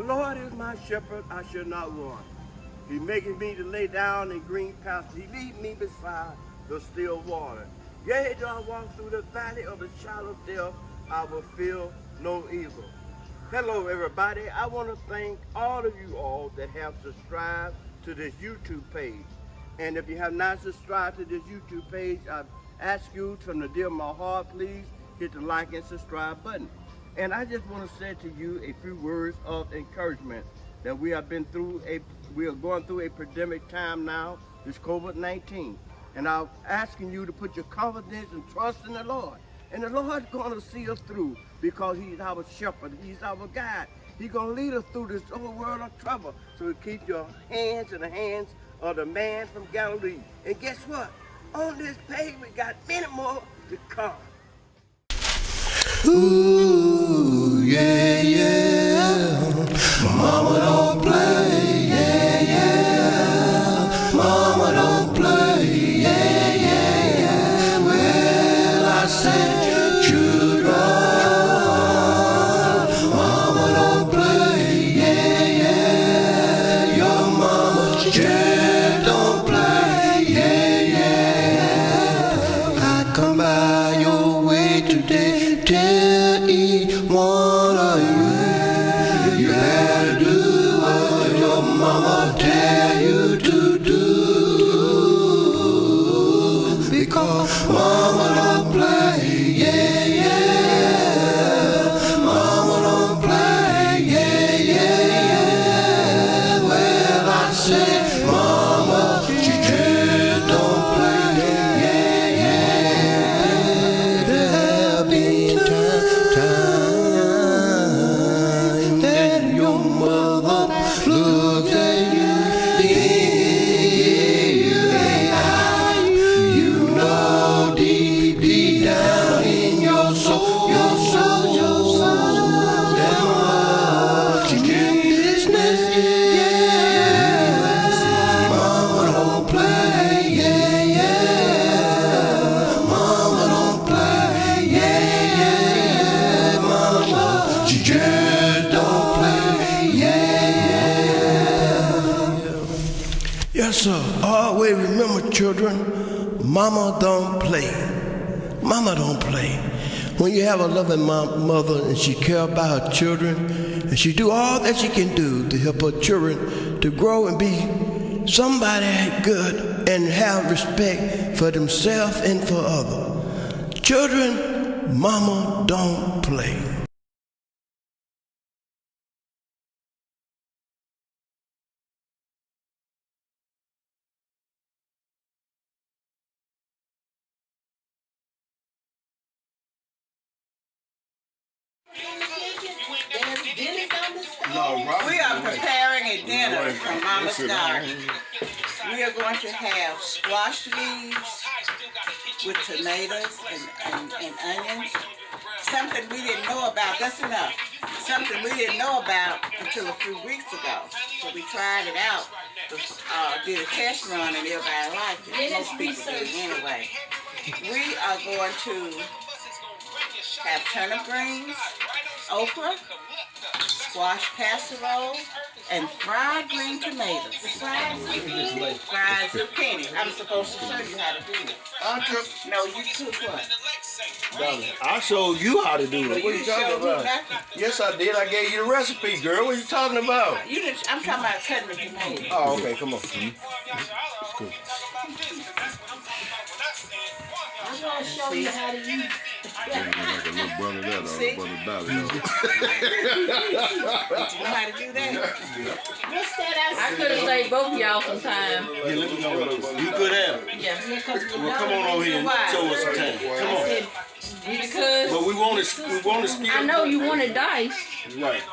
Lord is my shepherd, I shall not want. He maketh me to lay down in green pastures. He lead me beside the still water. Yea, though I walk through the valley of the shadow of death, I will fear no evil. Hello, everybody. I want to thank all of you all that have subscribed to this YouTube page. And if you have not subscribed to this YouTube page, I ask you from the depth of my heart, please hit the like and subscribe button. And I just want to say to you a few words of encouragement that we are going through a pandemic time now, this COVID-19. And I'm asking you to put your confidence and trust in the Lord. And the Lord's going to see us through because He's our shepherd. He's our guide. He's going to lead us through this whole world of trouble. So keep your hands in the hands of the man from Galilee. And guess what? On this page, we got many more to come. Ooh, yeah, yeah. Mama don't play, yeah, yeah. Mama don't play, yeah, yeah, yeah. Well, I said, children, mama don't play, yeah, yeah. Your mama just don't play, yeah, yeah. I come by your way today, tell each one of you, you better do what your mama tell you to do, because mama don't play, yeah, yeah. Mama don't play, yeah, yeah, yeah. Well, I said, mama, she just don't play, yeah, yeah. There'll be time that your mother looks at you. You know deep, deep down in your soul, that much is business, yeah. Mama don't play, yeah, yeah. Mama don't play, yeah, yeah. Mama, she just don't play, yeah, yeah. Yes, sir. Always remember, children, mama don't play. Mama don't play. When you have a loving mother and she care about her children, and she do all that she can do to help her children to grow and be somebody good and have respect for themselves and for others. Children, mama don't play. We are preparing a dinner from Mama's garden. We are going to have squash leaves with tomatoes and onions. Something we didn't know about, that's enough. Something we didn't know about until a few weeks ago. So we tried it out, did a test run, and everybody liked it. Most people did anyway. We are going to have turnip greens, okra, squash casserole, and fried green tomatoes. Fried zucchini. I'm supposed to show you how to do it. No, you took what? I showed you how to do it. What are you talking about? Yes, I did. I gave you the recipe, girl. What are you talking about? I'm talking about cutting the tomatoes. Oh, okay. Come on. It's cool. I'm going to show you how to use it. Like a little brother that or brother Dolly. You know how to do that? What's that? I could have saved both of y'all some time. Yeah, let me know. You could have. Yeah. Well, come on over here and show us some time. Come on. Because But we want to speak. I know you wanted dice. Right.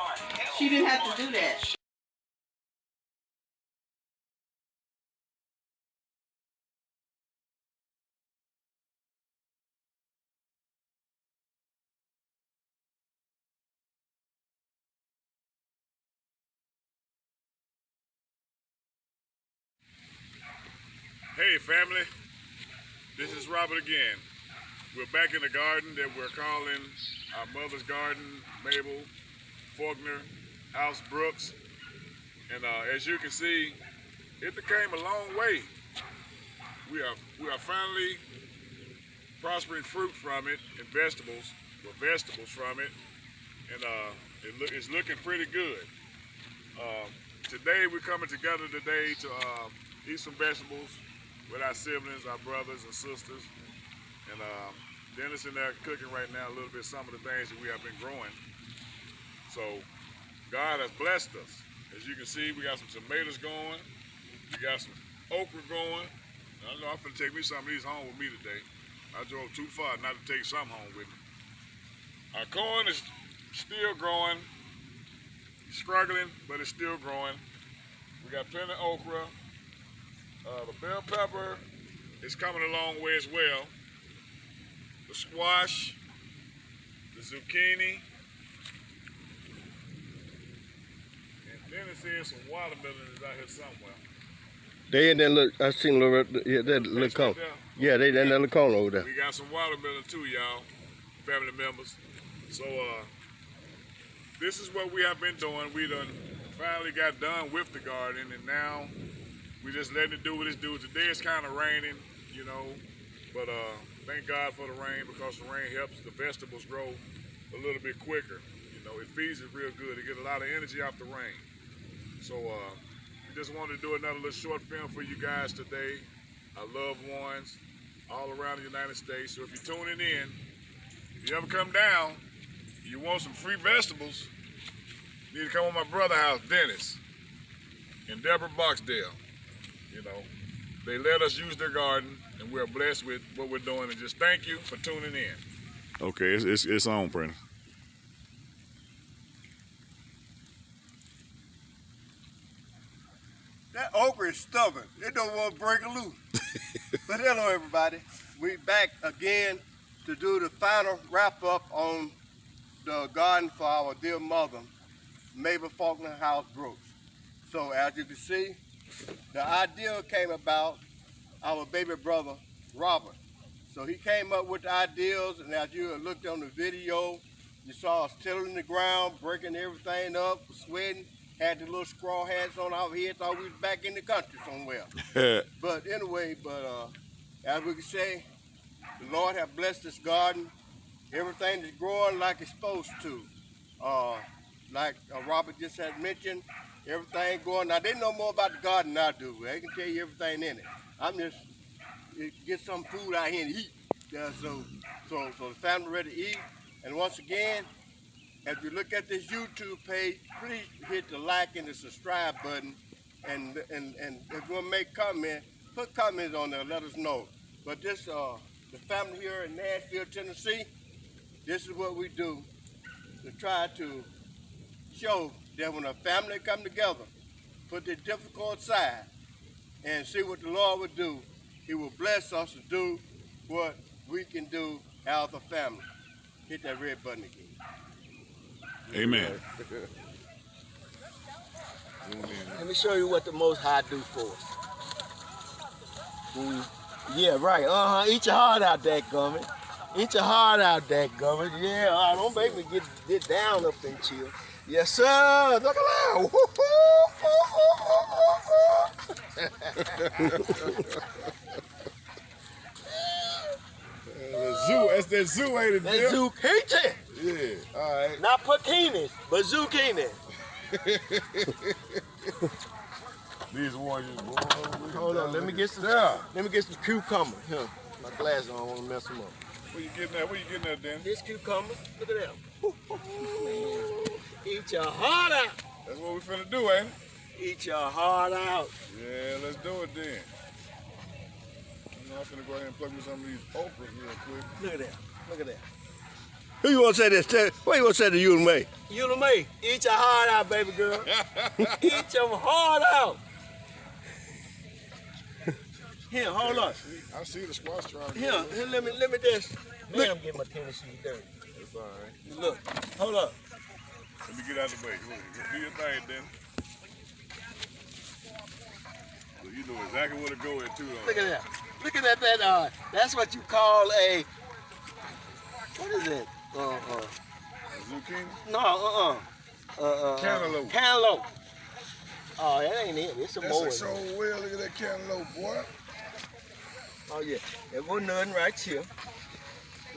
She didn't have to do that. Hey family, this is Robert again. We're back in the garden that we're calling our mother's garden, Mable, Faulkner, House Brooks. And as you can see, it became a long way. We are finally prospering fruit from it and vegetables from it, and it's looking pretty good. Today we're coming together today to eat some vegetables with our siblings, our brothers and sisters, and Dennis in there cooking right now a little bit some of the things that we have been growing. So God has blessed us. As you can see, we got some tomatoes going, we got some okra going. I know I'm gonna take me some of these home with me today. I drove too far not to take some home with me. Our corn is still growing. It's struggling, but it's still growing. We got plenty of okra. The bell pepper is coming a long way as well. The squash, the zucchini, and then it says some watermelon is out here somewhere. They in that look. I seen little, yeah, that little cone. Yeah, they in that little cone over there. We got some watermelon too, y'all, family members. So this is what we have been doing. We done finally got done with the garden, and now we just letting it do what it's do. Today it's kind of raining, you know, but thank God for the rain, because the rain helps the vegetables grow a little bit quicker. You know, it feeds it real good. It gets a lot of energy off the rain. So we just wanted to do another little short film for you guys today, our loved ones all around the United States. So if you're tuning in, if you ever come down, you want some free vegetables, you need to come to my brother's house, Dennis, and Deborah Boxdale. You know, they let us use their garden, and we're blessed with what we're doing. And just thank you for tuning in. Okay, it's on, Prentice. That okra is stubborn. It don't want to break loose. But hello, everybody. We back again to do the final wrap up on the garden for our dear mother, Mable House Brooks. So as you can see, the idea came about our baby brother, Robert. So he came up with the ideas, and as you looked on the video, you saw us tilling the ground, breaking everything up, sweating, had the little straw hats on our head, thought we was back in the country somewhere. But anyway, as we can say, the Lord have blessed this garden. Everything is growing like it's supposed to. Like Robert just had mentioned, everything going. Now they know more about the garden than I do. They can tell you everything in it. I'm just get some food out here and eat. So the family ready to eat. And once again, if you look at this YouTube page, please hit the like and the subscribe button. And if you want to make comments, put comments on there. Let us know. But this the family here in Nashville, Tennessee, this is what we do to try to show that when a family come together, put their difficult aside, and see what the Lord would do. He will bless us to do what we can do as a family. Hit that red button again. Amen. Let me show you what the Most High do for us. Yeah, right. Eat your heart out, dadgummit. Eat your heart out, dadgummit. Yeah, don't make me get down up and chill. Yes, sir. Look around. That's that zoo, ain't it? That's zucchini. Yeah, all right. Not zucchini, but zucchini. These ones Hold on, let me get some cucumber. Here, my glasses, I don't want to mess them up. Where you getting at? Where you getting at, Dan? This cucumber, look at that. Eat your heart out. That's what we finna do, ain't it? Eat your heart out. Yeah, let's do it then. I'm finna go ahead and plug me some of these okras real quick. Look at that. Look at that. Who you want to say this? What you want to say to you and me? You and me, eat your heart out, baby girl. Eat your heart out. Here, hold on. I see the squash trying to Here, let me this. Man, I'm getting my tennis shoes dirty. It's all right. Look, hold up. Let me get out of the way. Do your thing, then. So you know exactly where to go at, too. Look at that. Look at that. That's what you call a. What is it? Zucchini? No, Cantaloupe. Cantaloupe. Oh, that ain't it. It's some more. That's a show well. Look at that cantaloupe, boy. Oh yeah, there was nothing right here.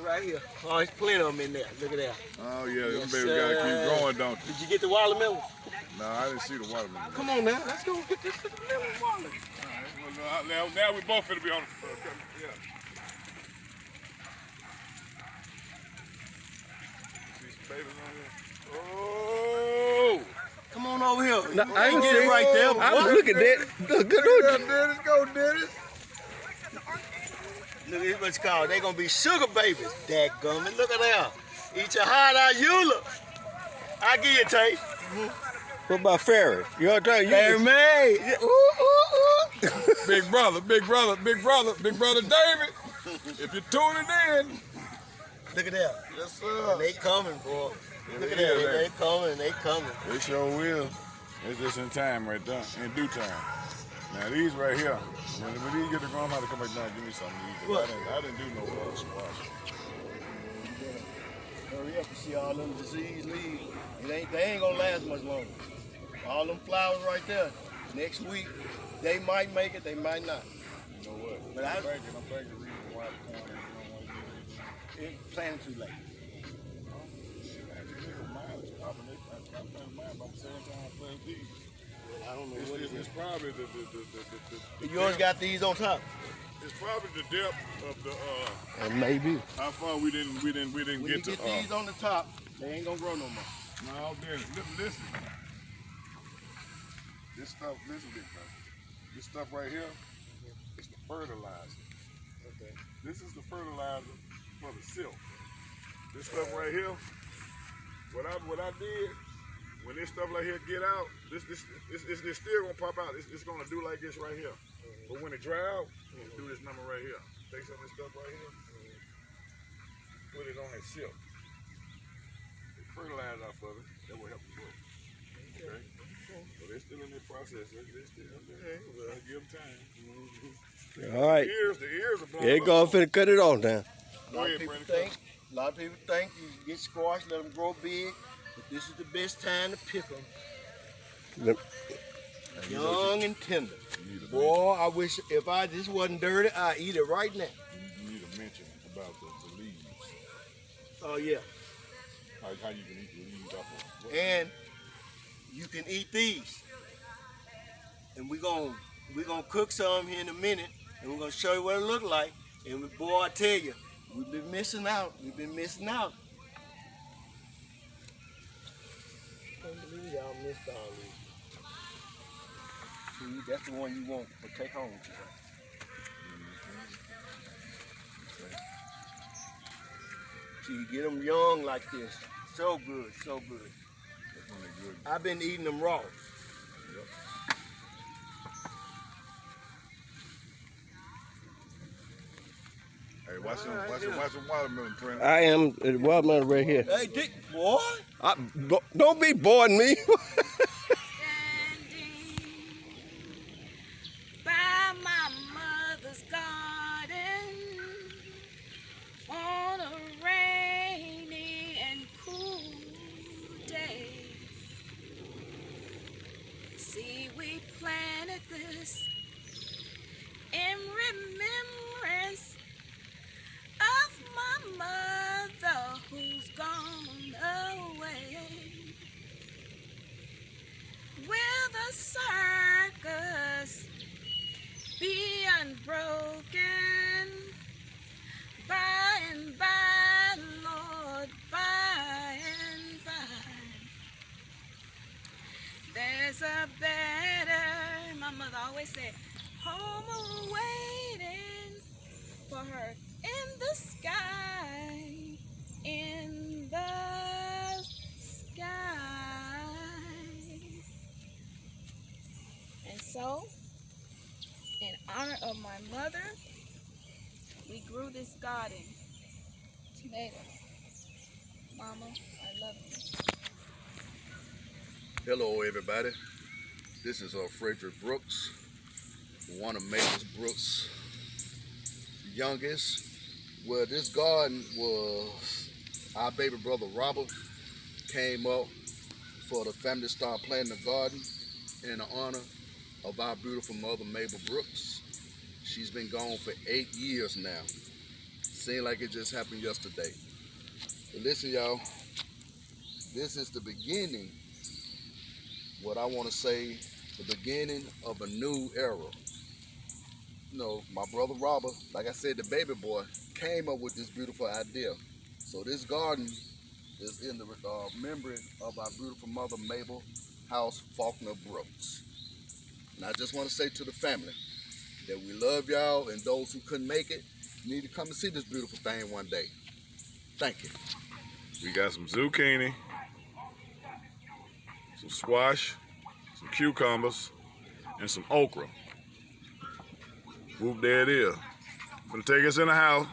Right here. Oh, there's plenty of them in there. Look at that. Oh yeah, Yes, them baby gotta keep growing, don't they? Did you get the watermelon? No, I didn't see the watermelon. Come on now, let's go get this little watermelon. All right, now we both finna be on the yeah. See some babies on here. Oh! Come on over here. No, I ain't get it right there. Look at that. Look, Dennis, go Dennis. Look at what's called. They gonna be sugar babies. Dadgummit. Look at that. Eat your heart out, Eula. I give you a taste. What about Ferry? You all trying? Hey, man. Ooh, ooh, ooh. Big brother David. If you're tuning in. Look at that. Yes, sir. They coming, bro. Look at Yeah, that. They coming. They coming. They sure will. It's just in time right there, in due time. Now these right here, when these get to grow, I'm gonna have to come back down and give me something to eat. What? I didn't do no squash. Hurry up and see all them disease leaves. They ain't gonna last much longer. All them flowers right there. Next week, they might make it, they might not. You know what? But I'm thinking the reason why the corn ain't growing like this. It's planting too late. I don't know what it is. It's probably the Yours got these on top. it's probably the depth of the And maybe. how far we didn't When get you to get these on the top, they ain't gonna grow no more. no, Dennis, listen. This stuff, listen, big man. This stuff right here is the fertilizer. Okay. This is the fertilizer for the silk. This stuff right here, what I did, when this stuff like here get out, this still gonna pop out. It's gonna do like this right here. But when it dry out, do this number right here. Take some of this stuff right here, put it on that silk. Fertilize off of it, that will help you grow. Okay? So they're still in their process. They're still there. Well, give them time. All right. The ears are blowing There you go. I'm finna cut it off now. A lot of people think you get squash, let them grow big, but this is the best time to pick them. Yep. Young and tender. Boy, I wish if this wasn't dirty, I'd eat it right now. You need to mention about the leaves. Oh yeah. How you can eat the leaves off of And you can eat these. And we're gonna cook some here in a minute, and we're gonna show you what it look like. And boy, I tell you, we've been missing out. We've been missing out. Can't believe y'all missed all these. See, that's the one you want to take home with you. See, you get them young like this. So good, so good. I've been eating them raw. Hey, watch some watermelon, friend. I am the watermelon right here. Hey, Dick, boy. Don't be boring me. By my mother's garden on a rainy and cool day. See, we planted this in remembrance of my mother who's gone away. Will the circus be unbroken by and by, Lord, by and by? There's a better, my mother always said, home awaiting for her in the sky, in the sky. And so, in honor of my mother, we grew this garden. Tomatoes. Mama, I love you. Hello, everybody. This is Frederick Brooks, one of Mable's Brooks' youngest. Well, this garden was our baby brother Robert came up for the family to start planting a garden in honor of our beautiful mother, Mable Brooks. She's been gone for 8 years now. Seemed like it just happened yesterday. But listen, y'all, this is the beginning, what I want to say, the beginning of a new era. You know, my brother Robert, like I said, the baby boy, came up with this beautiful idea. So this garden is in the memory of our beautiful mother, Mable House Faulkner Brooks. And I just want to say to the family that we love y'all, and those who couldn't make it need to come and see this beautiful thing one day. Thank you. We got some zucchini, some squash, some cucumbers, and some okra. Whoop, there it is. Finna take us in the house,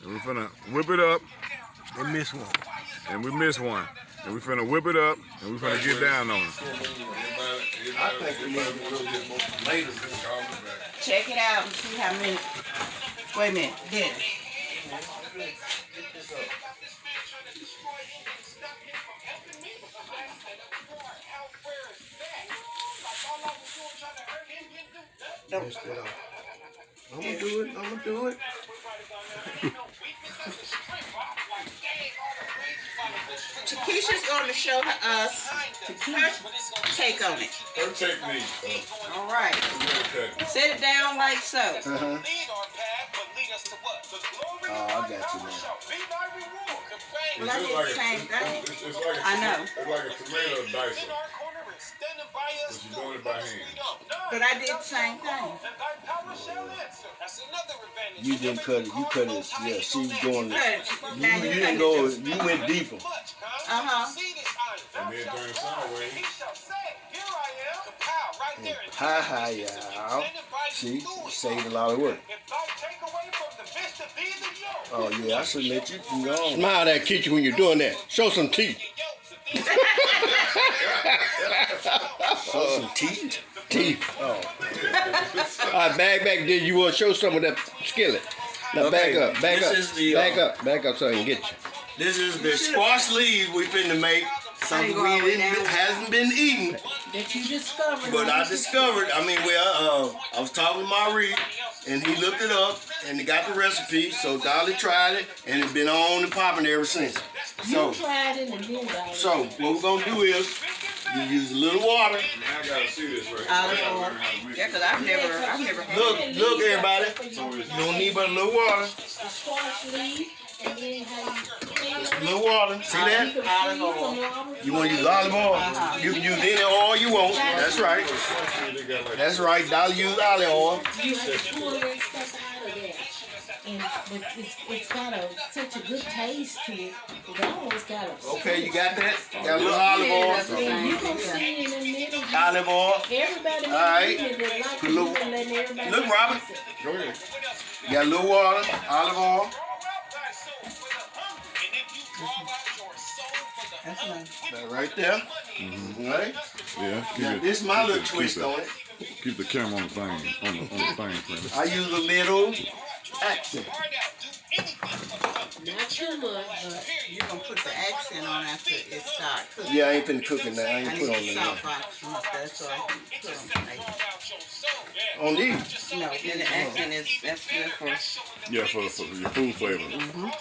and we're finna whip it up. And miss one. And we missed one. And we finna whip it up, and we finna get down on it. I think we need to go get more tomatoes. Check it out and see how many. Wait a minute, Dennis. I'm gonna do it. I'm gonna do it. Takesha's going to show us her take on it. Her technique. All right. Set it down like so. Oh, I got you now. Well, I did the same thing. It's like I know. It's like a tomato dicer. But you're doing it by hand. But I did the same thing. You didn't cut it. You cut it. Yeah, she was going. Now You you didn't go. You went deeper. Uh-huh. And then turn it sideways. Hi, y'all. See, saved a lot of work. Oh yeah, I should let you go. Smile at kitchen when you're doing that. Show some teeth. Show some teeth. Teeth. Oh. All right, back. Did you want to show some of that skillet? Now Okay, back up. this is the, Back up so I can get you. This is the squash leaves we finna make. Something hasn't been eaten. That you discovered. But I discovered, I was talking to Marie, and he looked it up, and he got the recipe, so Dolly tried it, and it's been on and popping ever since. So, tried it and then so what we're gonna do is, you use a little water. Now I gotta see this right here. Yeah, because I've never had Look, everybody, you don't need but a little water. Just a little water, see that? olive oil. You wanna use olive oil? You can use any oil you want, that's right. That's right, Dolly used olive oil. You have to pull that stuff out of there. But it's got such a good taste to it. It almost got a... Okay, you got that? Got a little olive oil. And you can see in a minute. Olive oil. Everybody All right. like Look, and letting everybody... Look, Robert. Go ahead. You got a little water, olive oil. That right there. Right? Yeah. Now, this is my little twist on it. Keep the camera on the thing. On the thing, Prentice. I use a little accent. Not too much, but... You're going to put the accent on after it starts cooking. Yeah, I ain't finna cook it now. I ain't I put need on the there. salt box up so I can put on tomatoes. On these. No, then the accent that's good for Yeah, for your food flavor.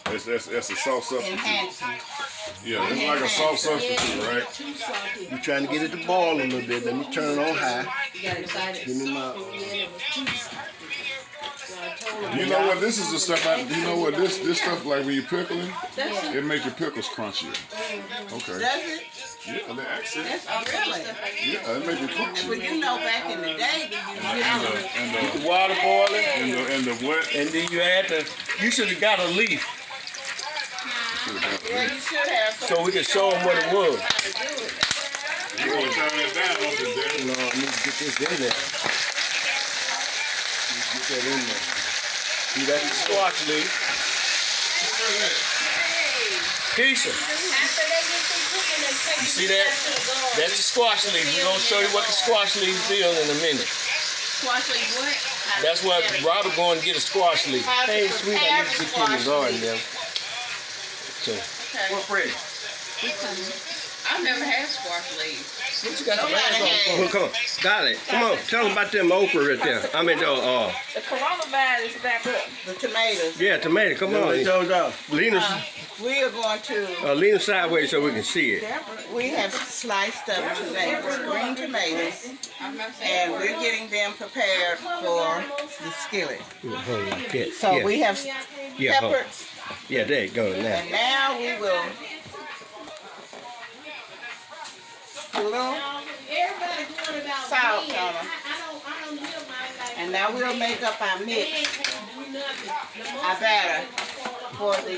That's a soft substitute. enhancing. Yeah, it's like a soft substitute, right? Too salty. You trying to get it to boil a little bit. Let me turn it on high. You got excited. Give me my... Yeah, it was too salty. So I told him... You know what? This is the stuff. You know what? This stuff, like when you're pickling, it makes your pickles crunchier. Okay. Does it? Yeah, the accent. Oh, really? Yeah, it makes it crunchy. Well, you know, back in the day, The water boiling. And the wet. And then you add the... You should have got a leaf. yeah, you should have. So we can show them what it was. You want to turn that down, don't you, Dad? No, I need to get this in there. Get that in there. See, that's the squash leaf. Keisha, you see that? That's the squash leaf. We're going to show you what the squash leaf is in a minute. Squash leaf what? That's what Robert going to get a squash leaf. Hey, sweet, I need to get you in the garden now. So, what Freddie? I I've never had squash leaves. What you got the Nobody rags on? had. Well, come on, Dolly, come on, tell them about them okra right there. I mean, The coronavirus is back up. The tomatoes. yeah, tomato. Come on, They told y'all. lean us, We are going to. lean us sideways so we can see it. We have sliced up today green tomatoes, and we're getting them prepared for the skillet. Hold on, yeah, So yeah, we have yeah, hold on. peppers, Yeah, there you go now. and now we will put a little Everybody going about salt me, on and them. I don't live my life. And now we'll make up our mix, our batter for the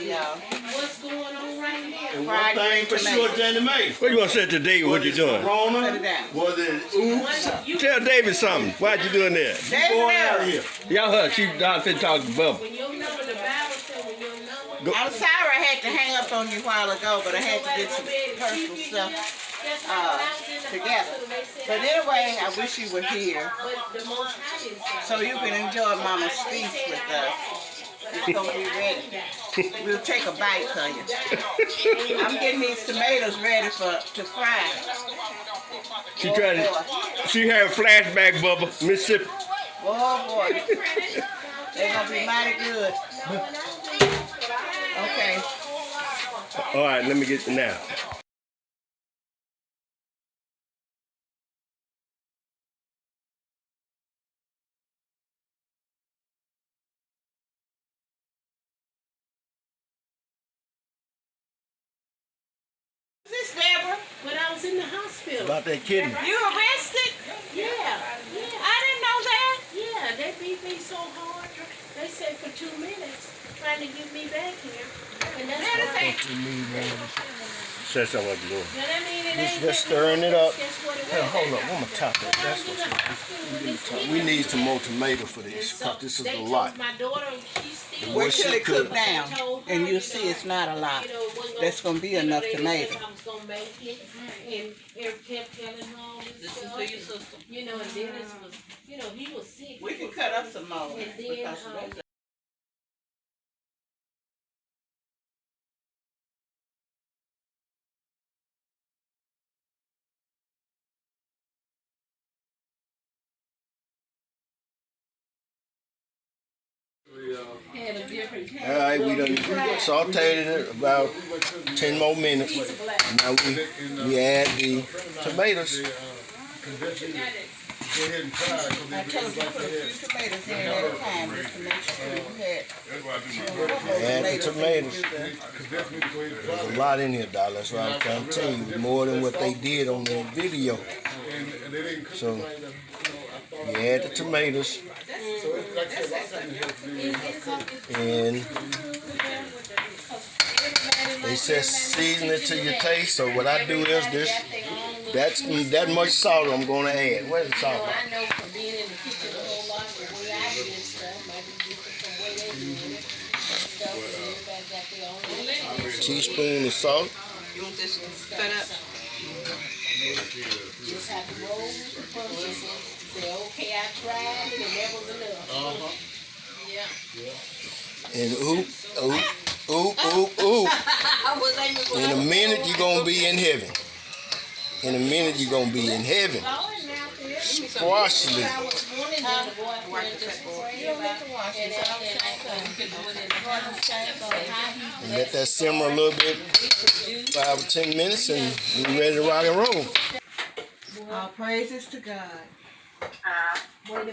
What's going on right now? And fried one thing green for sure, tomatoes. Jenny Mae. What you want to say to David? What you doing? Put it Corona, down. was it oops? Tell David something. What you doing there? David, Going out of here. Y'all heard she finna talk to Bubba. When your number, the Bible said when your number. I'm sorry I had to hang up on you a while ago, but I had to get some personal stuff together. But anyway, I wish you were here so you can enjoy Mama's feast with us. It's gonna be ready. We'll take a bite for you. I'm getting these tomatoes ready to fry. She tried to, she had a flashback, Bubba, Mississippi. Oh boy, they're gonna be mighty good. Okay. All right, let me get now. Is this Deborah? When I was in the hospital. About that kidney. You arrested? Yeah. I didn't know that. Yeah, they beat me so hard. They said for 2 minutes, trying to get me back here. And that's why. Said something like that. Now that mean it ain't Just stirring it up. Guess what it Hey, was? hold up, where my top at? That's what's We need some more tomato for this, because this is They a told lot. my daughter she's still. Wait till it cook They down, told and her, you'll see it's not a lot. you know, it wasn't That's gonna be you know, enough they tomato. said I was gonna make it, and Eric kept telling her all this stuff. You know, and Dennis was, you know, he was sick. We can cut up some more. And then, because those had a different taste. All right, we done sauteed it about 10 more minutes. Now we add the tomatoes. I told you put a few tomatoes in at a time just to make sure you had. Add the tomatoes. There's a lot in here, Dollar. That's what I'm trying to tell you. More than what they did on the video. So you add the tomatoes. And they said season it to your taste. So what I do is this. That's that much salt I'm going to add. Where's the salt? I know from being in the kitchen a whole lot, the way I do this stuff might be different from the way they do it. Stuff, and everybody got their own. Teaspoon of salt. You want this cut up? Just have to roll with the punches and say, okay, I tried it and that was enough. Yeah. And oop. In a minute, you're going to be in heaven. In a minute, you're going to be in heaven. Squash leaf. And let that simmer a little bit, 5 or 10 minutes, and we're ready to rock and roll. All praises to God.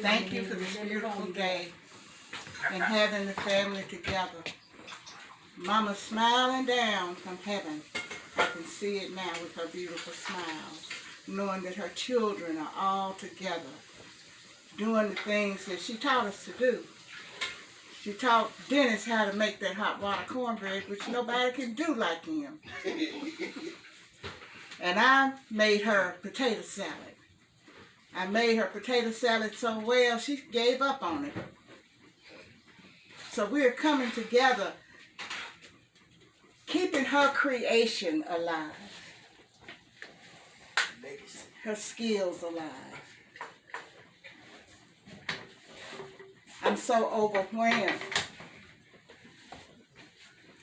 Thank you for this beautiful day and having the family together. Mama smiling down from heaven. I can see it now with her beautiful smile, knowing that her children are all together, doing the things that she taught us to do. She taught Dennis how to make that hot water cornbread, which nobody can do like him. And I made her potato salad. I made her potato salad so well, she gave up on it. So we're coming together, keeping her creation alive, her skills alive. I'm so overwhelmed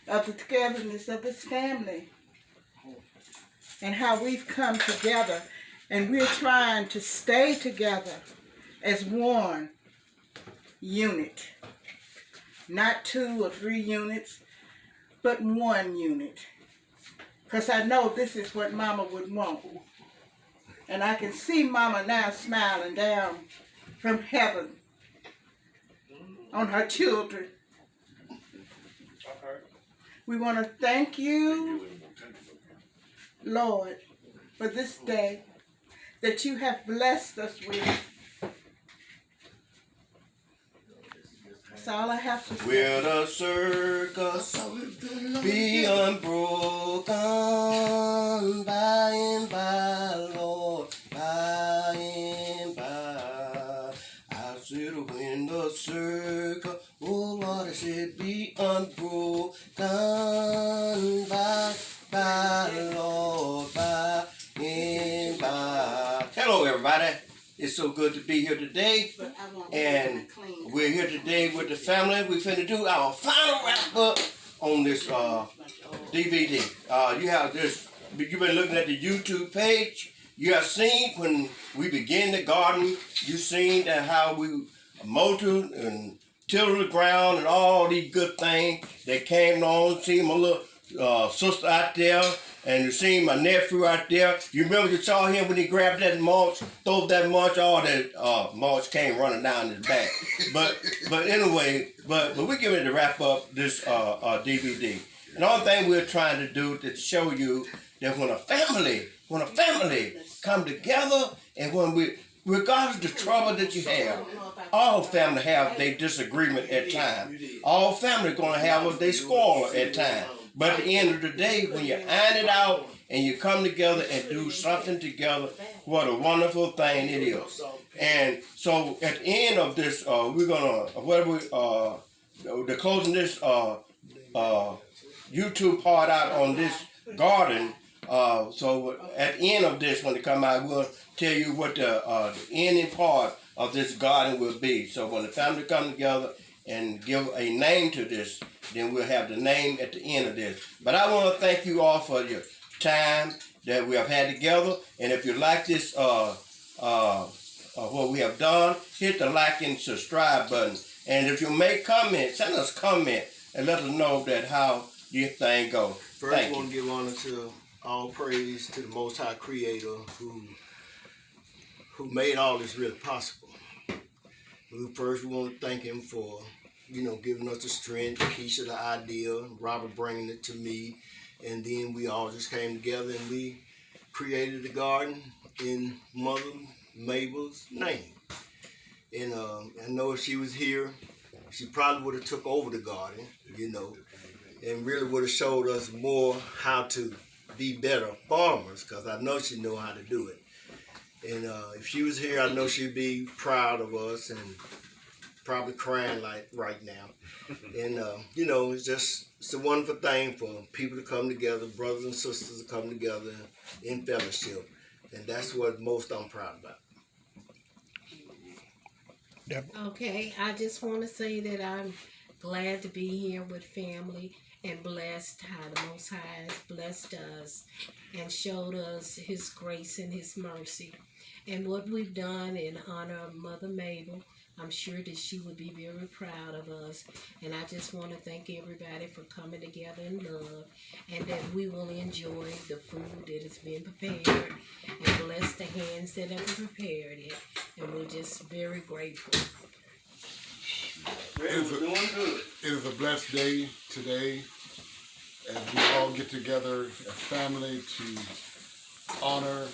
of the togetherness of this family. and how we've come together, and we're trying to stay together as one unit. Not 2 or 3 units, but one unit. Because I know this is what Mama would want. And I can see Mama now smiling down from heaven on her children. We want to thank you, Lord, for this day that you have blessed us with. That's all I have to say. Will the circus be unbroken by and by, Lord, by and by? I said when the circle, oh Lord, I said be unbroken by, Lord, by and by. Hello, everybody. It's so good to be here today, and we're here today with the family. We're finna do our final wrap up on this DVD. You have this. You've been looking at the YouTube page. You have seen when we began the garden. You've seen that how we mowed and tilled the ground and all these good things that came on. See my little sister out there. And you seen my nephew out there. You remember you saw him when he grabbed that mulch, threw that mulch, all that mulch came running down his back. But anyway, but we're getting ready to wrap up this DVD. And the only thing we're trying to do is show you that when a family come together, and when we, regardless of the trouble that you have, all family have their disagreement at times. All family gonna have their squabble at times. But at the end of the day, when you iron it out and you come together and do something together, what a wonderful thing it is. And so at the end of this, we're gonna they're closing this YouTube part out on this garden. So at the end of this, when they come out, we'll tell you what the ending part of this garden will be. So when the family come together and give a name to this, then we'll have the name at the end of this. But I want to thank you all for your time that we have had together. And if you like this, what we have done, hit the like and subscribe button. And if you make comments, send us a comment and let us know that how your thing goes. First, I want to give honor to all praise to the Most High Creator who made all this really possible. First, we want to thank him for, giving us the strength, Keisha the idea, Robert bringing it to me, and then we all just came together and we created the garden in Mother Mabel's name. And I know if she was here, she probably would have took over the garden, and really would have showed us more how to be better farmers, because I know she know how to do it. And if she was here, I know she'd be proud of us and probably crying like right now. And, it's a wonderful thing for people to come together, brothers and sisters to come together in fellowship. And that's what most I'm proud about. Okay, I just want to say that I'm glad to be here with family and blessed how the Most High has blessed us and showed us his grace and his mercy. And what we've done in honor of Mother Mable, I'm sure that she would be very proud of us. And I just want to thank everybody for coming together in love, and that we will enjoy the food that has been prepared and bless the hands that have prepared it. And we're just very grateful. It is a blessed day today as we all get together as family to honor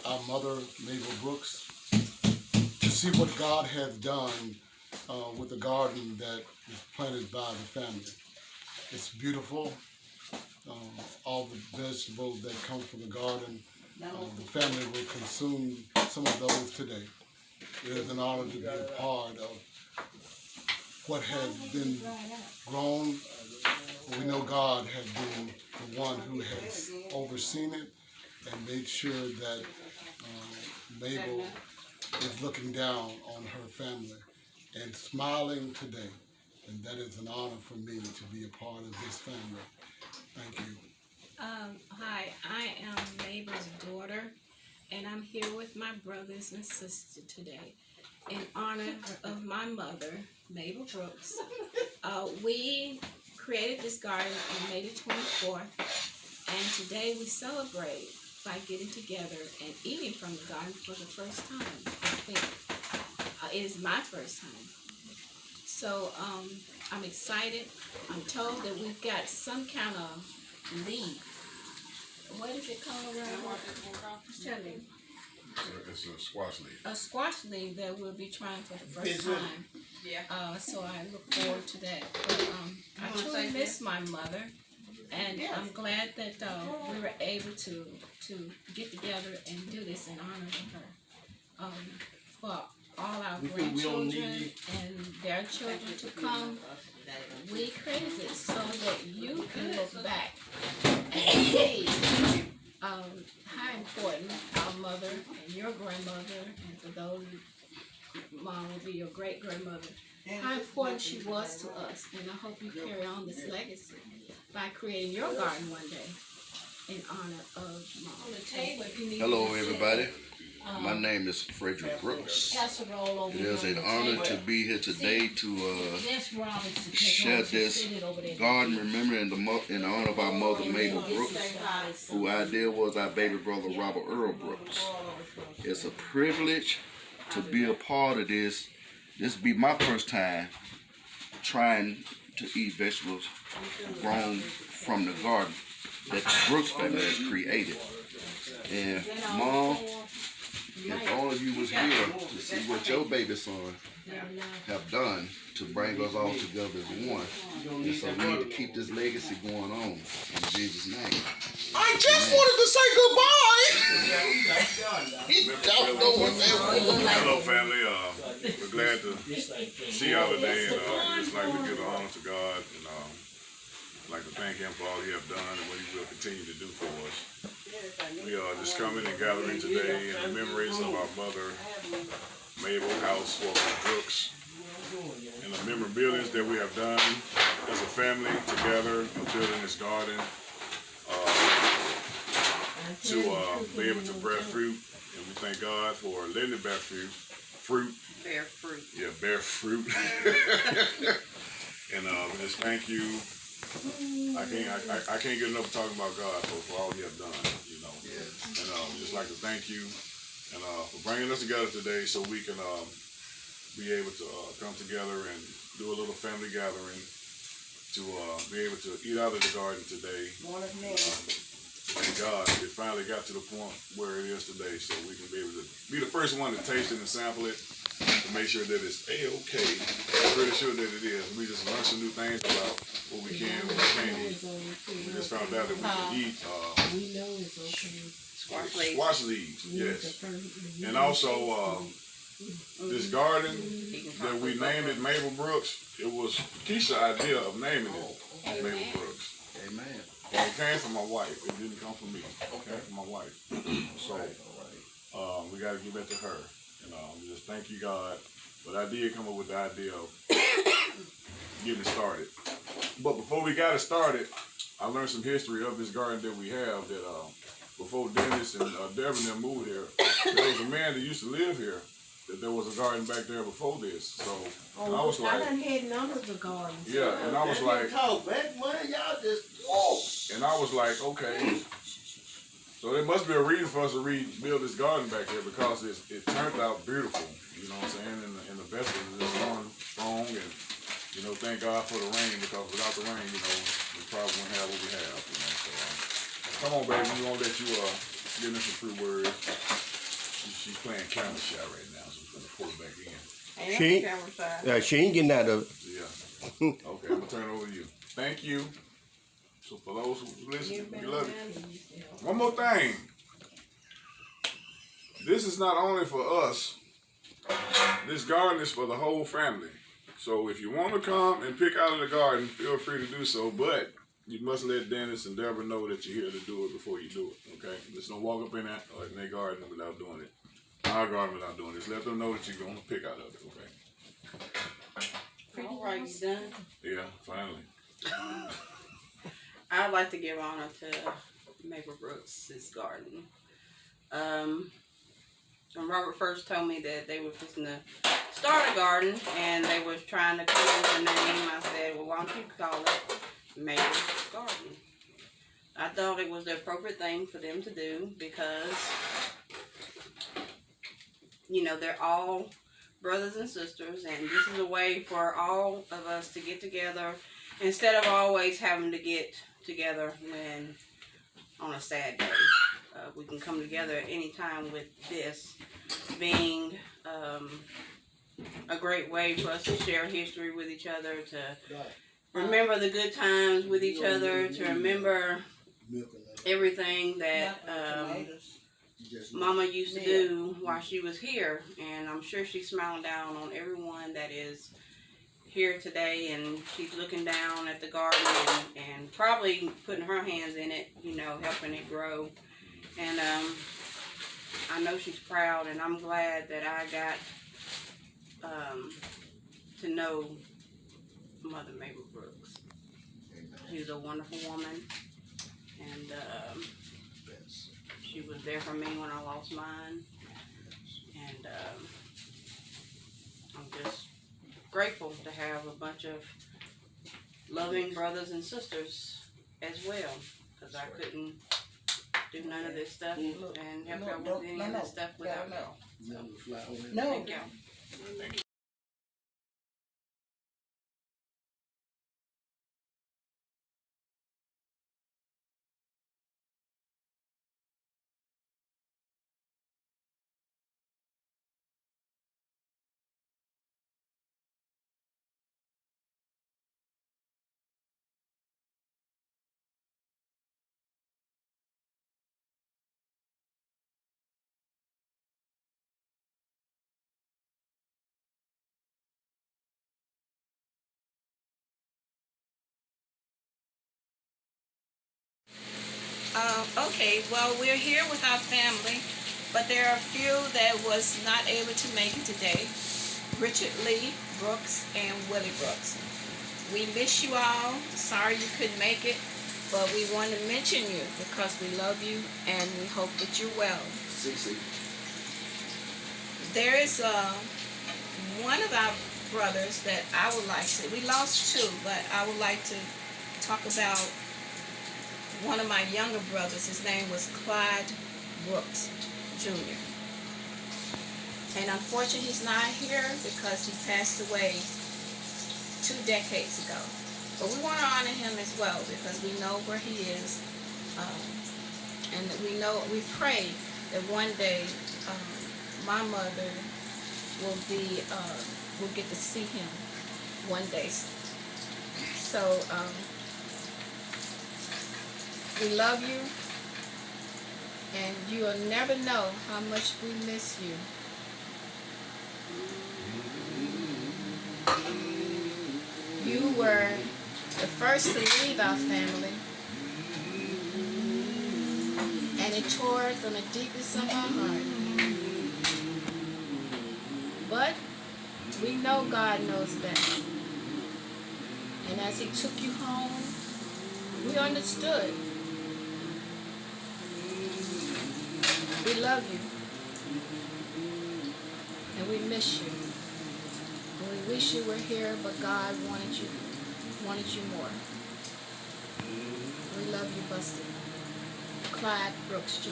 our mother, Mable Brooks, to see what God has done with the garden that is planted by the family. It's beautiful. All the vegetables that come from the garden, the family will consume some of those today. It is an honor to be a part of what has been grown. We know God has been the one who has overseen it and made sure that Mable is looking down on her family and smiling today. And that is an honor for me to be a part of this family. Thank you. Hi, I am Mabel's daughter, and I'm here with my brothers and sisters today in honor of my mother, Mable Brooks. We created this garden on May the 24th, and today we celebrate by getting together and eating from the garden for the first time. I think it is my first time. So I'm excited. I'm told that we've got some kind of leaf. What is it called around? Tell me. It's a squash leaf. A squash leaf that we'll be trying for the first time. Yeah. So I look forward to that. But, I truly miss my mother, and I'm glad that we were able to get together and do this in honor of her. For all our grandchildren and their children to come, we created this so that you can look back and see how important our mother and your grandmother, and for those, mom will be your great grandmother, how important she was to us. And I hope you carry on this legacy by creating your garden one day in honor of mom. Hello, everybody. My name is Frederick Brooks. It is an honor to be here today to share this garden remembering in honor of our mother, Mable Brooks, who idea was our baby brother, Robert Earl Brooks. It's a privilege to be a part of this. This will be my first time trying to eat vegetables grown from the garden that the Brooks family has created. And Mom, if all of you was here to see what your baby son have done to bring us all together as one, and so we need to keep this legacy going on in Jesus' name. I just wanted to say goodbye. He don't know what that was. Hello, family. We're glad to see y'all today, and just like to give the honor to God, and like to thank Him for all He have done and what He will continue to do for us. We are just coming and gathering today in the memories of our mother, Mable Brooks, and the memorabilia that we have done as a family together of building this garden to be able to bear fruit. And we thank God for letting it bear fruit. Bear fruit. Yeah, bear fruit. And we just thank you. I can't get enough talking about God for all He have done, you know. And just like to thank you and for bringing us together today so we can be able to come together and do a little family gathering to be able to eat out of the garden today. Thank God it finally got to the point where it is today, so we can be able to be the first one to taste it and sample it to make sure that it's A-okay. I'm pretty sure that it is. We just learned some new things about what we can and what we can't eat. We just found out that we can eat squash leaves, yes. And also this garden that we named it Mable Brooks, it was Keisha's idea of naming it Mable Brooks. Amen. But it came from my wife. It didn't come from me. It came from my wife. So we got to give that to her. And we just thank you, God. But I did come up with the idea of getting it started. But before we got it started, I learned some history of this garden that we have. That before Dennis and Devin moved here, there was a man that used to live here. That there was a garden back there before this. So and I was like, I done had none of the gardens. yeah, and I was like, Y'all and I was like, okay. So there must be a reason for us to rebuild this garden back here because it turned out beautiful. You know what I'm saying? And the vegetables is growing strong, and you know, thank God for the rain because without the rain, you know, we probably wouldn't have what we have. You know, so come on, baby, we gonna let you give me some free words. She's playing camera shot right now, so we're gonna pull it back in. She ain't getting out of it. Yeah. Okay, I'm gonna turn it over to you. Thank you. So for those who listen, we love you. One more thing. This is not only for us. This garden is for the whole family. So if you want to come and pick out of the garden, feel free to do so. But you must let Dennis and Deborah know that you're here to do it before you do it. Okay? Just don't walk up in that or in their garden without doing it. Our garden without doing this. Let them know that you're going to pick out of it. Okay? All right, you done? Yeah, finally. I'd like to give honor to Mable Brooks' garden. When Robert first told me that they were fixing to start a garden and they was trying to come up with a name, I said, well, why don't you call it Mable's Garden? I thought it was the appropriate thing for them to do because, you know, they're all brothers and sisters, and this is a way for all of us to get together instead of always having to get together when on a sad day. We can come together at any time with this being a great way for us to share history with each other, to remember the good times with each other, to remember everything that Mama used to do while she was here. And I'm sure she's smiling down on everyone that is here today, and she's looking down at the garden and probably putting her hands in it, you know, helping it grow. And I know she's proud, and I'm glad that I got to know Mother Mable Brooks. She was a wonderful woman, and she was there for me when I lost mine. And I'm just grateful to have a bunch of loving brothers and sisters as well, because I couldn't do none of this stuff and help out with any of this stuff without y'all. No. Thank y'all. Okay, well, we're here with our family, but there are a few that was not able to make it today. Richard Lee Brooks and Willie Brooks. We miss you all. Sorry you couldn't make it, but we want to mention you because we love you and we hope that you're well. There is one of our brothers that I would like to, we lost two, but I would like to talk about one of my younger brothers. His name was Clyde Brooks Jr. And unfortunately he's not here because he passed away 2 decades ago. But we want to honor him as well because we know where he is. And we pray that one day my mother will get to see him one day. So we love you, and you'll never know how much we miss you. You were the first to leave our family, and it tore us on the deepest of our heart. But we know God knows best. And as He took you home, we understood. We love you, and we miss you, and we wish you were here, but God wanted you more. We love you, Buster. Clyde Brooks Jr.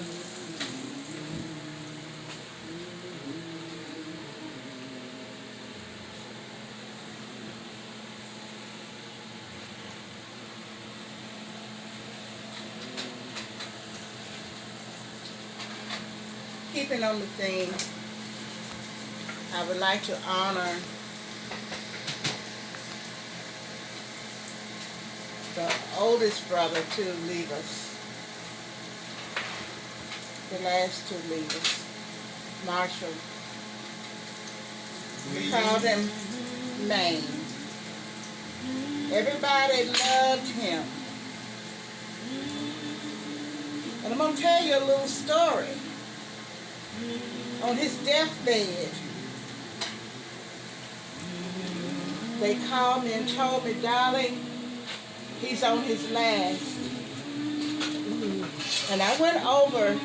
Keeping on the theme, I would like to honor the oldest brother to leave us, the last to leave us, Marshall. We called him Maine. Everybody loved him. And I'm going to tell you a little story. On his deathbed, they called me and told me, darling, he's on his last. And I went over.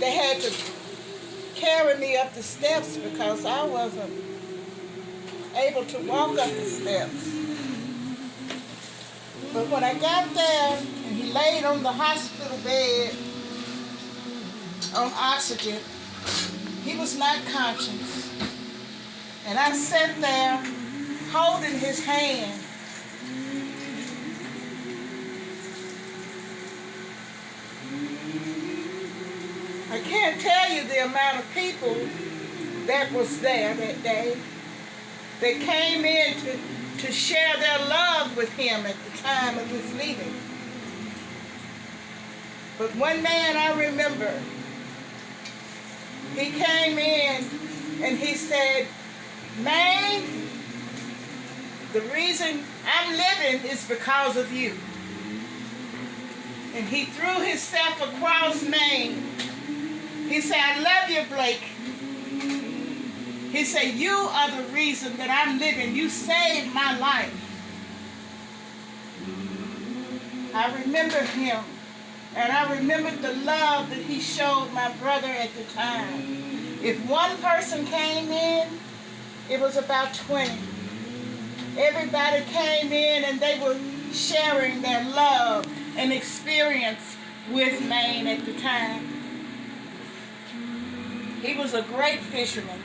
They had to carry me up the steps because I wasn't able to walk up the steps. But when I got there and he laid on the hospital bed on oxygen, he was not conscious. And I sat there holding his hand. I can't tell you the amount of people that was there that day. They came in to share their love with him at the time of his leaving. But one man I remember, he came in and he said, "Man, the reason I'm living is because of you." And he threw himself across Maine. He said, "I love you, Blake." He said, "You are the reason that I'm living. You saved my life." I remember him, and I remembered the love that he showed my brother at the time. If one person came in, it was about 20. Everybody came in and they were sharing their love and experience with Maine at the time. He was a great fisherman.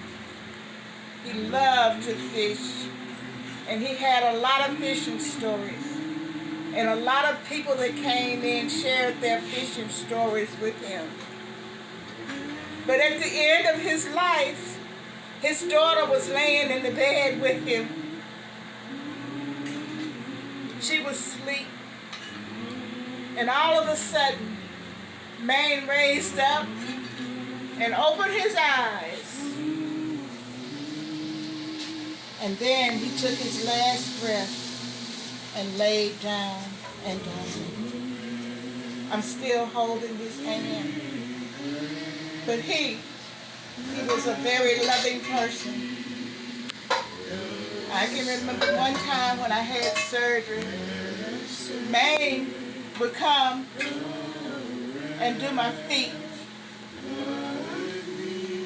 He loved to fish, and he had a lot of fishing stories. And a lot of people that came in shared their fishing stories with him. But at the end of his life, his daughter was laying in the bed with him. She was asleep. And all of a sudden, Maine raised up and opened his eyes. And then he took his last breath and laid down and died. I'm still holding his hand. But he was a very loving person. I can remember one time when I had surgery, Maine would come and do my feet.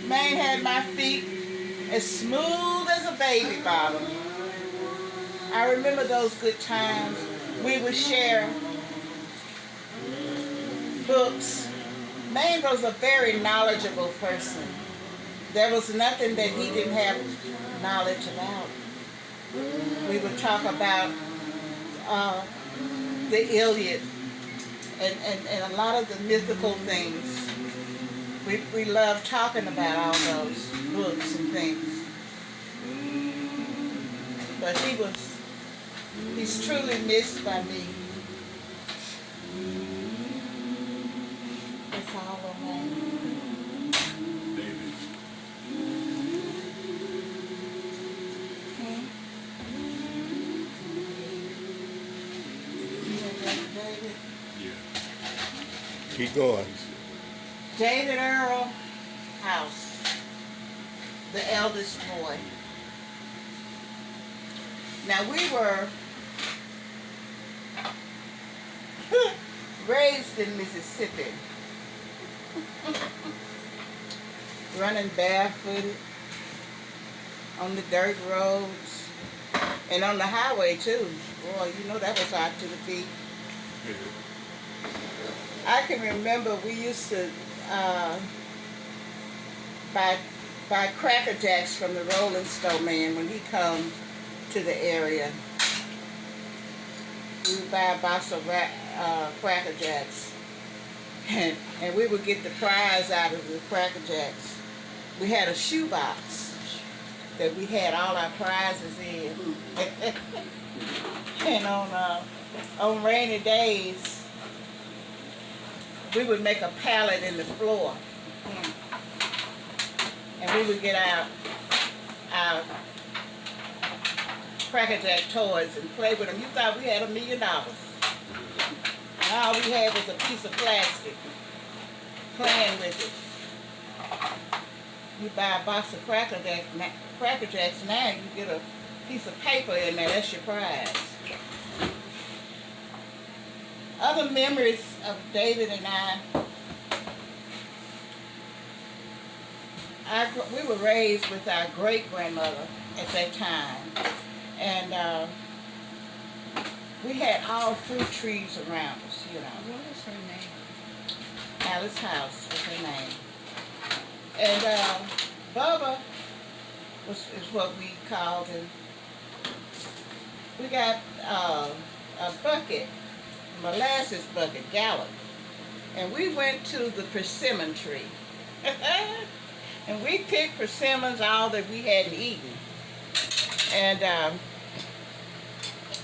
Maine had my feet as smooth as a baby bottom. I remember those good times. We would share books. Maine was a very knowledgeable person. There was nothing that he didn't have knowledge about. We would talk about the Iliad and a lot of the mythical things. We loved talking about all those books and things. But he's truly missed by me. It's all alone. David? Keep going. David Earl House, the eldest boy. Now we were raised in Mississippi, running barefooted on the dirt roads and on the highway too. Boy, you know that was hot to the feet. I can remember we used to buy Cracker Jacks from the Rolling Stone man when he come to the area. We would buy a box of Cracker Jacks, and we would get the prize out of the Cracker Jacks. We had a shoebox that we had all our prizes in. And on rainy days, we would make a pallet in the floor. And we would get our Cracker Jack toys and play with them. You thought we had $1 million. And all we had was a piece of plastic, playing with it. You buy a box of Cracker Jacks now, you get a piece of paper in there, that's your prize. Other memories of David and we were raised with our great-grandmother at that time. And we had all fruit trees around us, you know. What was her name? Alice House was her name. And Bubba is what we called him. We got a bucket, molasses bucket, gallon. And we went to the persimmon tree. And we picked persimmons, all that we hadn't eaten. And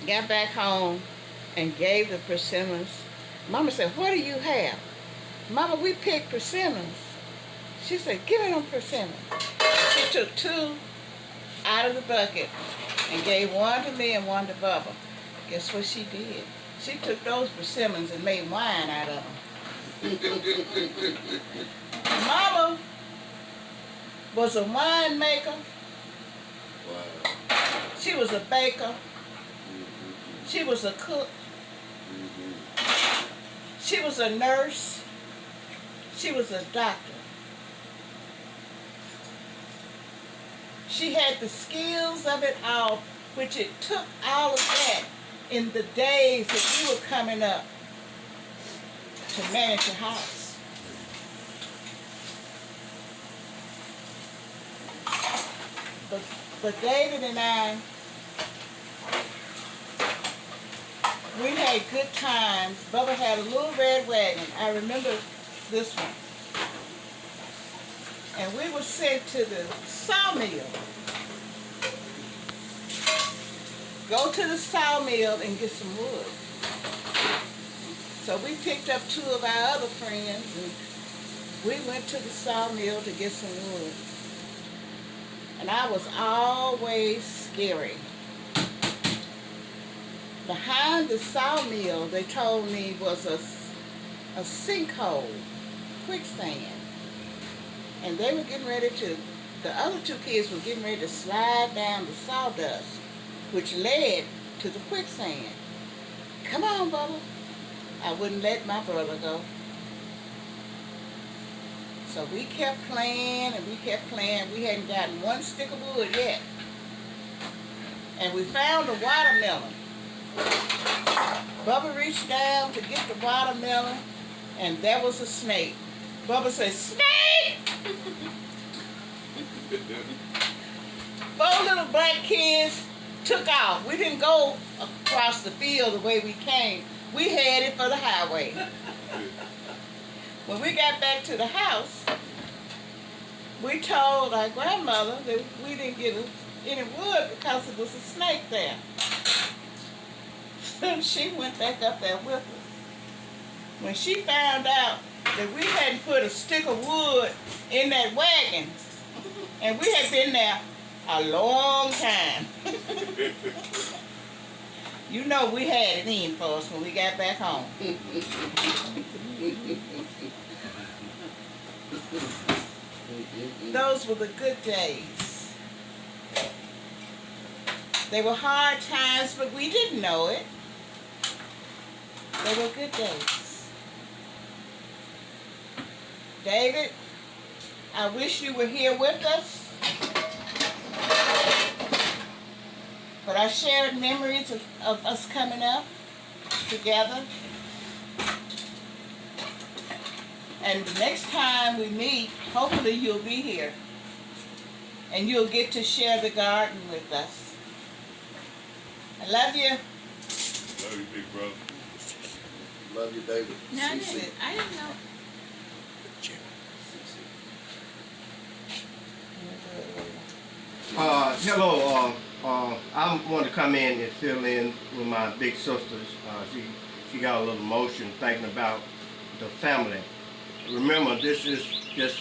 got back home and gave the persimmons. Mama said, what do you have? Mama, we picked persimmons. She said, give me them persimmons. She took 2 out of the bucket and gave 1 to me and 1 to Bubba. Guess what she did? She took those persimmons and made wine out of them. Mama was a winemaker. Wow. She was a baker. She was a cook. She was a nurse. She was a doctor. She had the skills of it all, which it took all of that in the days that we were coming up to manage a house. But David and I, we had good times. Bubba had a little red wagon. I remember this one. And we were sent to the sawmill. Go to the sawmill and get some wood. So we picked up 2 of our other friends and we went to the sawmill to get some wood. And I was always scary. Behind the sawmill, they told me, was a sinkhole, quicksand. And they were getting ready to, the other 2 kids were getting ready to slide down the sawdust, which led to the quicksand. Come on, Bubba. I wouldn't let my brother go. So we kept playing and we kept playing. We hadn't gotten 1 stick of wood yet. And we found a watermelon. Bubba reached down to get the watermelon, and there was a snake. Bubba said, snake! 4 little black kids took off. We didn't go across the field the way we came. We headed for the highway. When we got back to the house, we told our grandmother that we didn't get any wood because there was a snake there. So she went back up there with us. When she found out that we hadn't put a stick of wood in that wagon, and we had been there a long time. You know we had it in for us when we got back home. Those were the good days. They were hard times, but we didn't know it. They were good days. David, I wish you were here with us. But I shared memories of us coming up together. And the next time we meet, hopefully you'll be here. And you'll get to share the garden with us. I love you. Love you, big brother. Love you, David. No, I didn't know. Hello. I want to come in and fill in with my big sisters. She got a little emotion thinking about the family. Remember, this is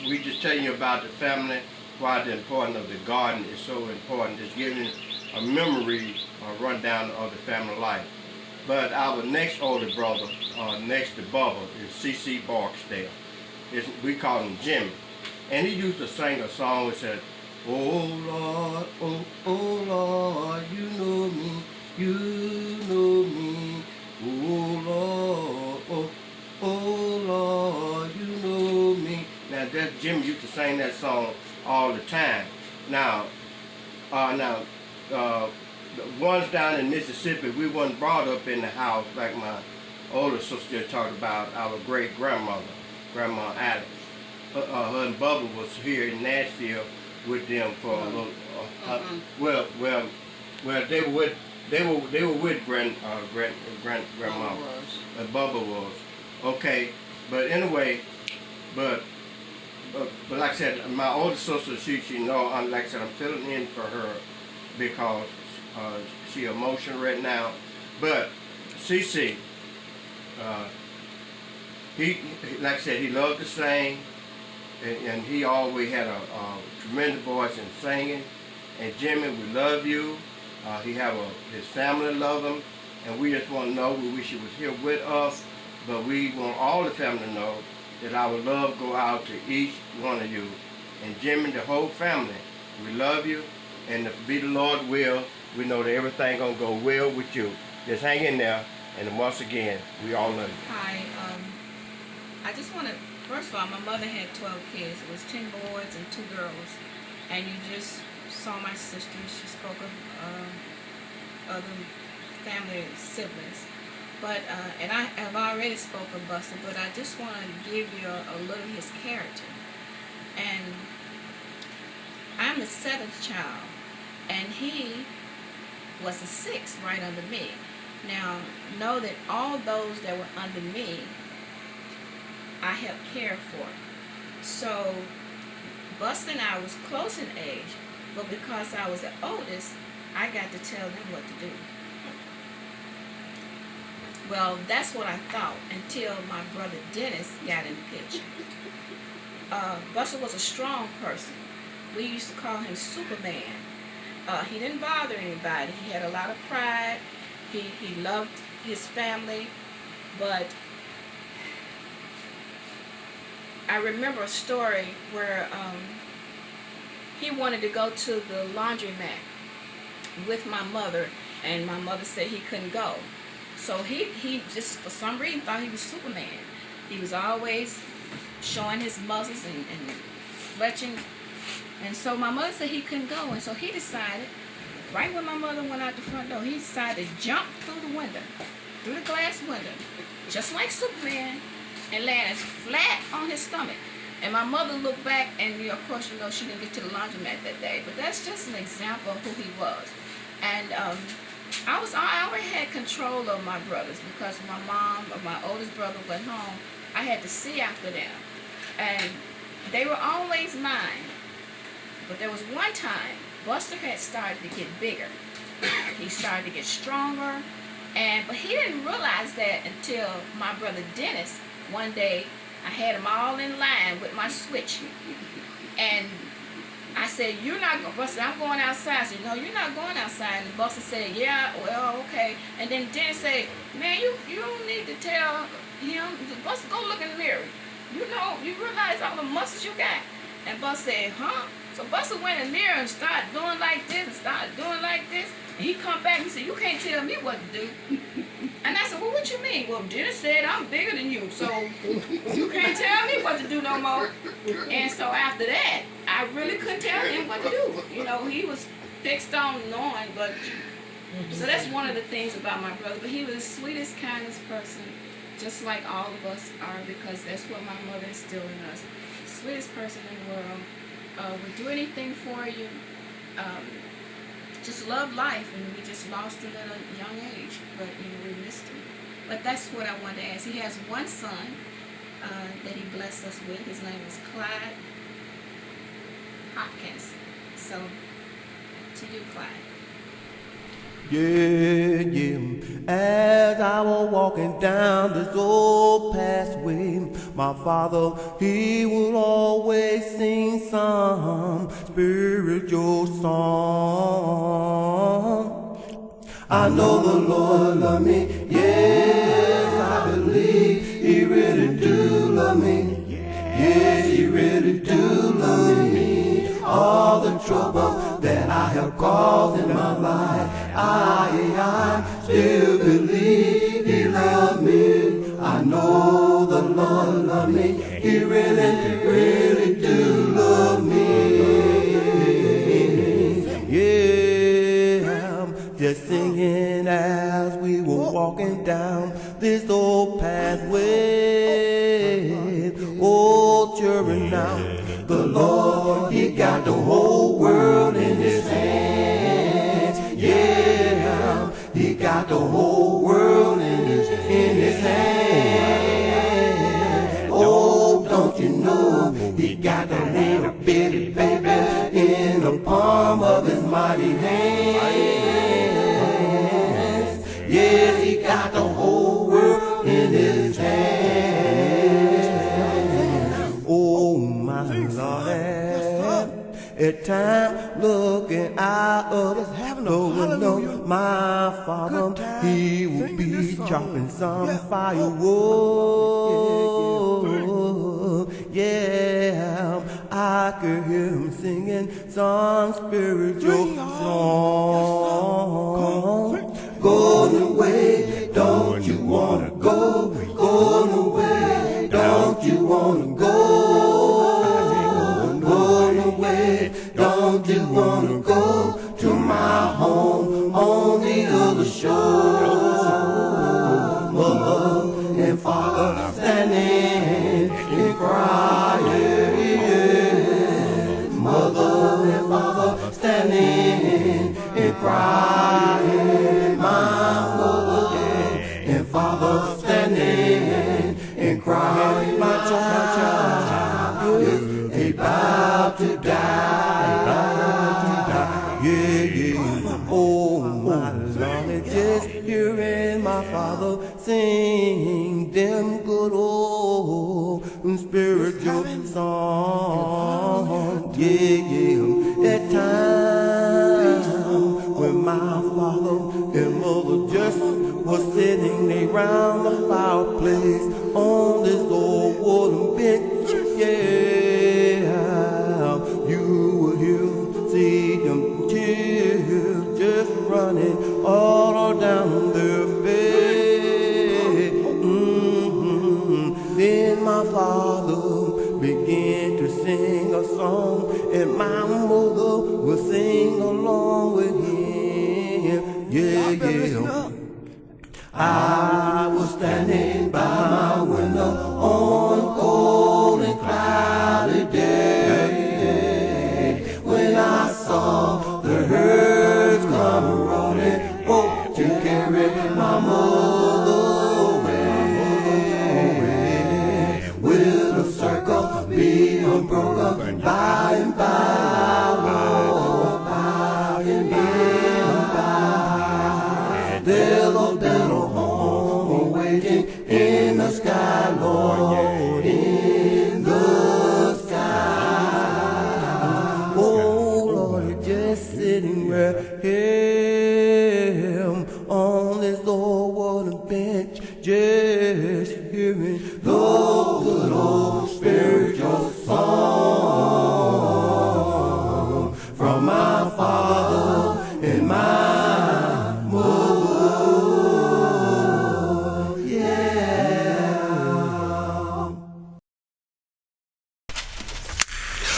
we just telling you about the family, why the importance of the garden is so important. It's giving a memory, a rundown of the family life. But our next older brother, next to Bubba, is C.C. Barksdale. We call him Jimmy. And he used to sing a song that said, oh Lord, oh Lord, you know me, oh Lord. that song all the time. Now, the ones down in Mississippi, we weren't brought up in the house like my older sister talked about our great grandmother, Grandma Alice. Her and Bubba was here in Nashville with them for a little. Well, they were with grandma. Bubba was. Okay, but anyway, but like I said, my older sister, she know. Like I said, I'm filling in for her because she emotional right now. But CC, he like I said, he loved to sing, and he always had a tremendous voice in singing. And Jimmy, we love you. His family love him, and we just want to know. We wish he was here with us, but we want all the family to know that our love go out to each one of you. And Jimmy, the whole family, we love you, and if be the Lord will, we know that everything gonna go well with you. Just hang in there, and once again, we all love you. Hi, I just want to, first of all, my mother had 12 kids. It was 10 boys and 2 girls. And you just saw my sister. She spoke of other family siblings. But, and I have already spoken of Buster, but I just want to give you a little of his character. And I'm the 7th child, and he was the 6th right under me. Now, know that all those that were under me, I helped care for. So, Buster and I was close in age, but because I was the oldest, I got to tell them what to do. Well, that's what I thought until my brother Dennis got in the picture. Buster was a strong person. We used to call him Superman. He didn't bother anybody. He had a lot of pride. He loved his family, but I remember a story where he wanted to go to the laundromat with my mother, and my mother said he couldn't go. So he just, for some reason, thought he was Superman. He was always showing his muscles and fletching. And so my mother said he couldn't go, and so he decided, right when my mother went out the front door, he decided to jump through the window, through the glass window, just like Superman, and landed flat on his stomach. And my mother looked back, and of course, you know, she didn't get to the laundromat that day. But that's just an example of who he was. And I already had control of my brothers because my mom or my oldest brother went home. I had to see after them, and they were always mine. But there was one time Buster had started to get bigger. He started to get stronger, but he didn't realize that until my brother Dennis. One day, I had them all in line with my switch, and I said, "You're not going, Buster. I'm going outside." I said, "No, you're not going outside." And Buster said, "Yeah, well, okay." And then Dennis said, "Man, you don't need to tell him. Buster, go look in the mirror. You know, you realize all the muscles you got." And Buster said, "Huh?" So Buster went in the mirror and started doing like this and started doing like this. And he come back and said, "You can't tell me what to do." And I said, "Well, what you mean?" "Well, Dennis said I'm bigger than you, so you can't tell me what to do no more." And so after that, I really couldn't tell him what to do. You know, he was fixed on knowing, but so that's one of the things about my brother. But he was the sweetest, kindest person, just like all of us are, because that's what my mother instilled in us. Sweetest person in the world. Would do anything for you. Just love life, and we just lost him at a young age, but you know, we missed him. But that's what I wanted to ask. He has one son that he blessed us with. His name is Clyde Hopkins. So, to you, Clyde. Yeah, as I was walking down this old pathway, my father, he would always sing some spiritual song. I know the Lord love me, yes, I believe he really do love me, yes, he really do love me. All the trouble that I have caused in my life, I still believe he loved me. I know the Lord loved me. He really, really do love me. just singing as we were walking down this old pathway. Oh, children, now the Lord, He got the whole world in His hands. Yeah, He got the whole world in His hands. Oh, don't you know He got the little bitty baby in the palm of His mighty hands. Yes, He got the whole world in His hands. Oh, my Lord, at time looking out of the window, my Father, He will be chopping some firewood. Yeah, I could hear Him singing some spiritual song. Going away, don't you wanna go? Going away, don't you wanna go? Going away, don't you wanna go to my home on the other shore? Mother and Father standing and crying. Mother and Father standing and crying. My mother and Father standing and crying. My child, yes, they about to die. Yeah, yeah. Oh, my Lord, just hearing my Father sing them good old spiritual songs. Yeah, yeah. At times when my Father and Mother just was sitting around the fireplace on this old wooden bench. Yeah, you will hear, see them tears just running all down their face. Then my Father began to sing a song, and my mother will sing along with him. Yeah, yeah. I was standing by my window on a cold and cloudy day when I saw the herds come rolling, oh, to carry my mother away. Will the circle be unbroken by and by? Oh, by and by. There's a better home waiting in the sky, Lord, in the sky. Oh, Lord, just sitting right here on this old wooden bench, just hearing those good old spiritual songs from my Father and my mother. Yeah.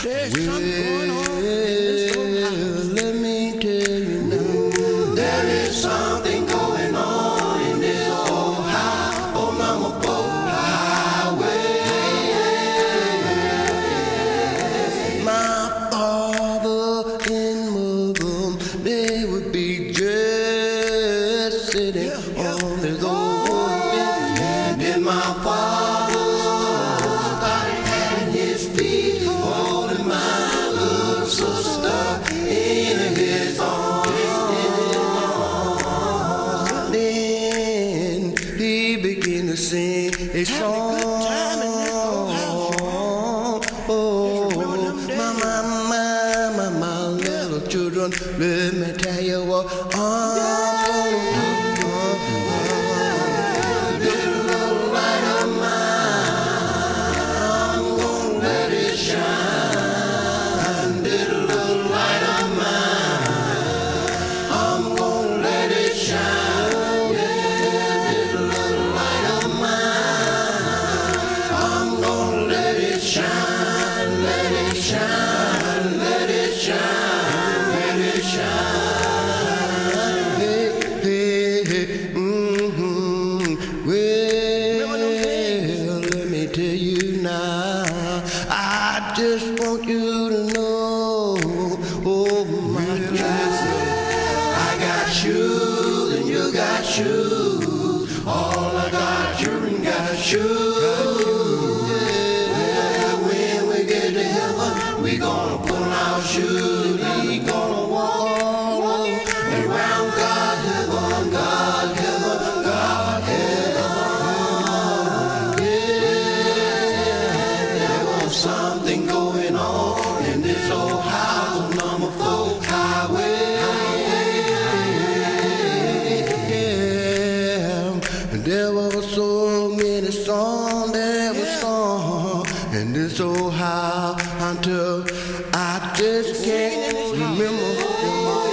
There's something going on in this old house. Let me tell you now. There is something going on in this old house. Oh, Mama, highway. My father and mother, they would be just sitting on this old bench. And then my father started patting his feet, holding my little sister in his arms. Then he began to sing a song. Oh, my little children, let me tell you what I'm gonna do. Little light of mine, I'm gonna let it shine. Little light of mine, I'm gonna let it shine. Yeah, little light of mine, I'm gonna let it shine, let it shine, let it shine, let it shine. shoes and you got shoes. All of our children got shoes. Well, when we get to heaven, we gonna put on our shoes. We gonna walk around God's heaven, God's heaven, God's heaven. Yeah, there was something going on in this old house on number 4 highway. There were so many songs that were sung in this old house until I just can't remember them all.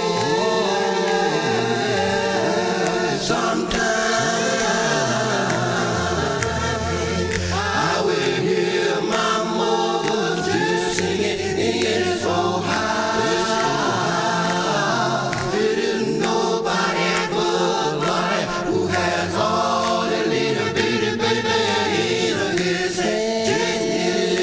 Sometimes I will hear my mother just singing in this old house. It isn't nobody but Lord who has all the little bitty baby in his hand.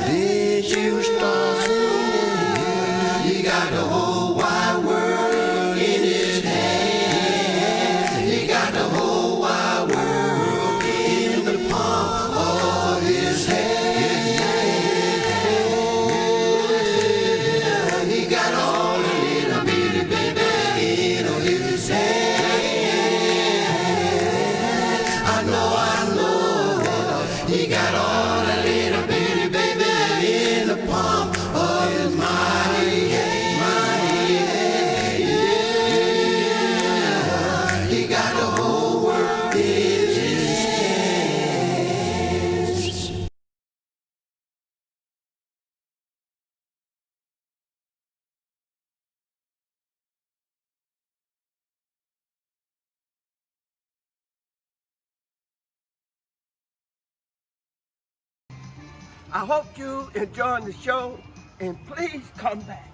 Then she will start singing. He got the whole wide world in his hand. He got the whole wide world in the palm of his hand. He got all the little bitty baby in his hand. I know he got all the little bitty baby in the palm of his mighty hand. Yeah. He got the whole world in his hands. I hope you enjoyed the show, and please come back.